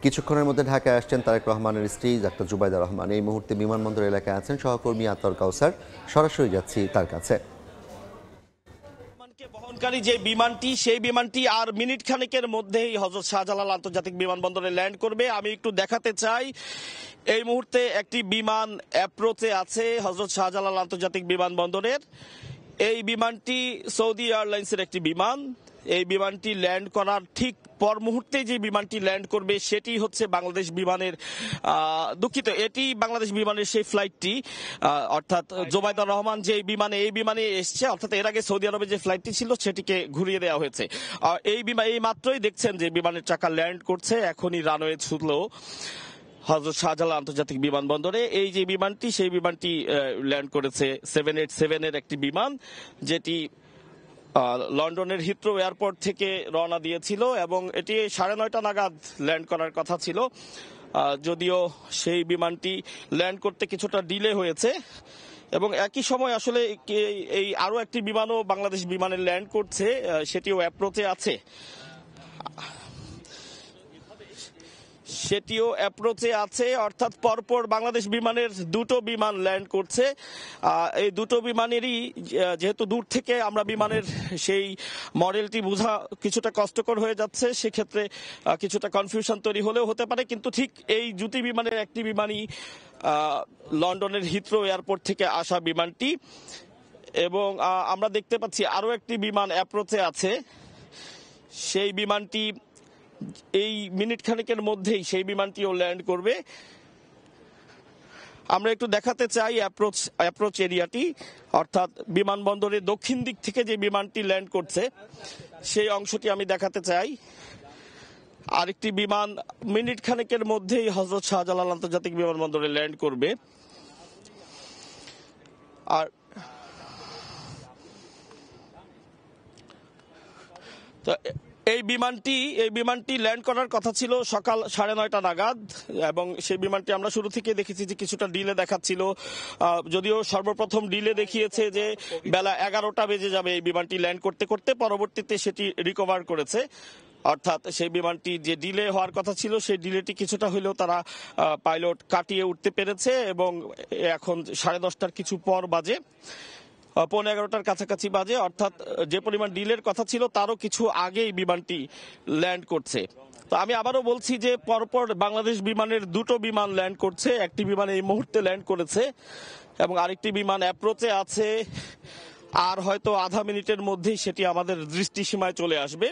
কিছুক্ষণের মধ্যে ঢাকায় আসছেন তারেক রহমানের স্ত্রী ডাক্তার জুবাইদা রহমান। এই মুহূর্তে বিমানবন্দর এলাকায় আছেন সহকর্মী আতর কাউসার। সরাসরি যাচ্ছি তার কাছে। বহনকারী যে বিমানটি, সেই বিমানটি আর মিনিট খানেকের মধ্যেই হযরত শাহজালাল আন্তর্জাতিক বিমানবন্দরে ল্যান্ড করবে। আমি একটু দেখাতে চাই, এই মুহূর্তে একটি বিমান অ্যাপ্রোচে আছে হযরত শাহজালাল আন্তর্জাতিক বিমানবন্দরের। এই বিমানটি সৌদি এয়ারলাইন্সের একটি বিমান। এই বিমানটি ল্যান্ড করার ঠিক পর মুহূর্তে যে বিমানটি ল্যান্ড করবে সেটি হচ্ছে বাংলাদেশ বিমানের দুঃখিত, এটি বাংলাদেশ বিমানের সেই ফ্লাইটটি, অর্থাৎ জুবাইদা রহমান যে এই বিমানে এসছে, অর্থাৎ এর আগে সৌদি আরবে যে ফ্লাইটটি ছিল সেটিকে ঘুরিয়ে দেওয়া হয়েছে। এই বিমান এই মাত্রই দেখছেন যে বিমানের চাকা ল্যান্ড করছে, এখনই রানওয়ে ছুটলো হযরত শাহজালাল আন্তর্জাতিক বিমানবন্দরে। এই যে বিমানটি, সেই বিমানটি ল্যান্ড করেছে 787 এর একটি বিমান, যেটি লন্ডনের হিথ্রো এয়ারপোর্ট থেকে রওনা দিয়েছিল এবং এটি 9:30 নাগাদ ল্যান্ড করার কথা ছিল। যদিও সেই বিমানটি ল্যান্ড করতে কিছুটা ডিলে হয়েছে এবং একই সময় আসলে এই আরো একটি বিমানও বাংলাদেশ বিমানে ল্যান্ড করছে, সেটিও অ্যাপ্রোচে আছে। অর্থাৎ পরপর বাংলাদেশ বিমানের দুটো বিমান ল্যান্ড করছে। এই দুটো বিমানেরই যেহেতু দূর থেকে আমরা বিমানের সেই মডেলটি বোঝা কিছুটা কষ্টকর হয়ে যাচ্ছে, সেক্ষেত্রে কিছুটা কনফিউশন তৈরি হলেও হতে পারে, কিন্তু ঠিক এই দুটি বিমানের একটি বিমানই লন্ডনের হিথ্রো এয়ারপোর্ট থেকে আসা বিমানটি, এবং আমরা দেখতে পাচ্ছি আরো একটি বিমান অ্যাপ্রোচে আছে। সেই বিমানটি এই মিনিট খানেকের মধ্যেই সেই বিমানটিও ল্যান্ড করবে। আমরা একটু দেখাতে চাই অ্যাপ্রোচ এরিয়াটি, অর্থাৎ বিমানবন্দরের দক্ষিণ দিক থেকে যে বিমানটি ল্যান্ড করছে সেই অংশটি আমি দেখাতে চাই। আরেকটি বিমান মিনিট খানেকের মধ্যেই হযরত শাহজালাল আন্তর্জাতিক বিমানবন্দরে ল্যান্ড করবে। আর এই বিমানটি ল্যান্ড করার কথা ছিল সকাল 9:30 নাগাদ, এবং সেই বিমানটি আমরা শুরু থেকে দেখেছি যে কিছুটা ডিলে দেখাচ্ছিল। যদিও সর্বপ্রথম ডিলে দেখিয়েছে যে বেলা 11টা বেজে যাবে এই বিমানটি ল্যান্ড করতে করতে, পরবর্তীতে সেটি রিকভার করেছে। অর্থাৎ সেই বিমানটি যে ডিলে হওয়ার কথা ছিল সেই ডিলেটি কিছুটা হলেও তারা পাইলট কাটিয়ে উঠতে পেরেছে, এবং এখন 10:30টার কিছু পর বাজে, 11:15টার কাছাকাছি বাজে, অর্থাৎ যে পরিমাণ ডিলের কথা ছিল তারও কিছু আগেই বিমানটি ল্যান্ড করছে। তো আমি আবারও বলছি যে পরপর বাংলাদেশ বিমানের দুটো বিমান ল্যান্ড করছে, একটি বিমান এই মুহূর্তে ল্যান্ড করেছে এবং আরেকটি বিমান অ্যাপ্রোচে আছে। আর হয়তো আধা মিনিটের মধ্যেই সেটি আমাদের দৃষ্টিসীমায় চলে আসবে।